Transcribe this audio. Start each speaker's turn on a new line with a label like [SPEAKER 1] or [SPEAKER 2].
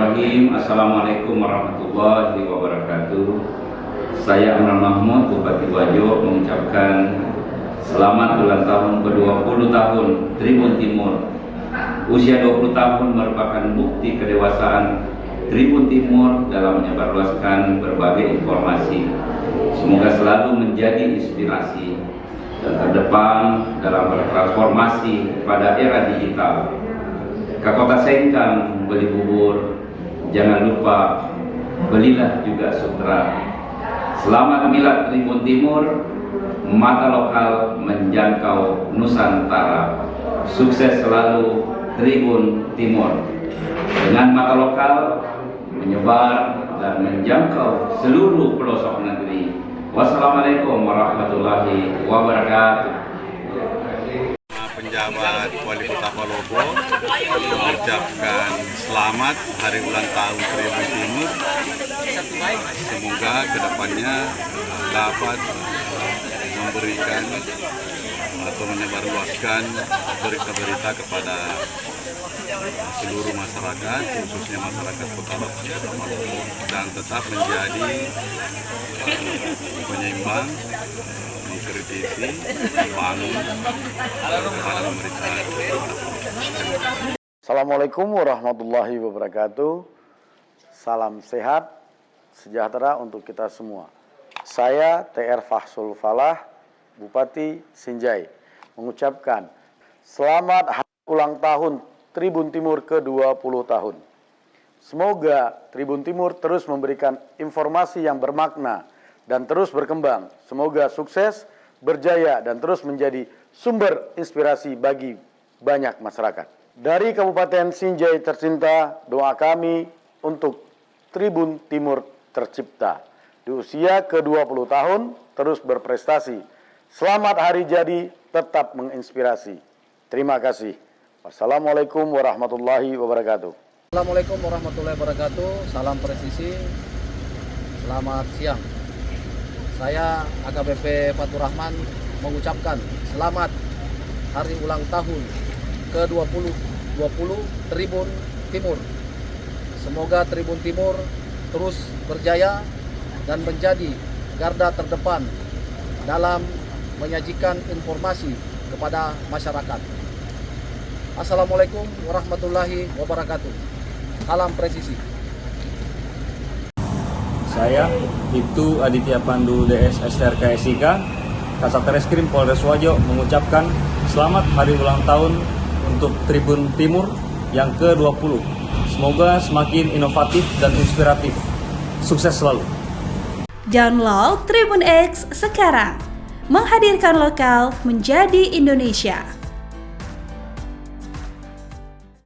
[SPEAKER 1] Bismillahirrahmanirrahim. Assalamualaikum warahmatullahi wabarakatuh. Saya Amran Mahmud, Bupati Wajo, mengucapkan selamat ulang tahun ke-20 tahun Tribun Timur. Usia 20 tahun merupakan bukti kedewasaan Tribun Timur dalam menyebarluaskan berbagai informasi. Semoga selalu menjadi inspirasi dan terdepan dalam bertransformasi pada era digital. Ke Kota Sengkang beli bubur, jangan lupa belilah juga sutra. Selamat Milad Tribun Timur, mata lokal menjangkau Nusantara. Sukses selalu Tribun Timur. Dengan mata lokal menyebar dan menjangkau seluruh pelosok negeri. Wassalamualaikum warahmatullahi wabarakatuh.
[SPEAKER 2] Penjabat Wali Kota Palopo mengucapkan selamat hari ulang tahun Tribun Timur. Semoga kedepannya dapat memberikan atau menyebarluaskan berita-berita kepada seluruh masyarakat, khususnya masyarakat Kota Palopo, dan tetap menjadi penyeimbang, mengkritisi, membangun kepada pemerintah.
[SPEAKER 3] Assalamualaikum warahmatullahi wabarakatuh. Salam sehat, sejahtera untuk kita semua. Saya TR Fahsul Falah, Bupati Sinjai, mengucapkan selamat hari ulang tahun Tribun Timur ke-20 tahun. Semoga Tribun Timur terus memberikan informasi yang bermakna dan terus berkembang. Semoga sukses, berjaya, dan terus menjadi sumber inspirasi bagi banyak masyarakat. Dari Kabupaten Sinjai tercinta, doa kami untuk Tribun Timur tercipta. Di usia ke-20 tahun, terus berprestasi. Selamat hari jadi, tetap menginspirasi. Terima kasih. Wassalamualaikum warahmatullahi wabarakatuh.
[SPEAKER 4] Assalamualaikum warahmatullahi wabarakatuh. Salam presisi. Selamat siang. Saya AKBP Fatur Rahman mengucapkan selamat hari ulang tahun ke-20 Tribun Timur. Semoga Tribun Timur terus berjaya dan menjadi garda terdepan dalam menyajikan informasi kepada masyarakat. Assalamualaikum warahmatullahi wabarakatuh. Salam presisi.
[SPEAKER 5] Saya Ibtu Aditya Pandu DS STRK SIK, Kasat Reskrim Polres Wajo mengucapkan selamat hari ulang tahun untuk Tribun Timur yang ke-20. Semoga semakin inovatif dan inspiratif. Sukses selalu.
[SPEAKER 6] Download Tribun X sekarang. Menghadirkan lokal menjadi Indonesia.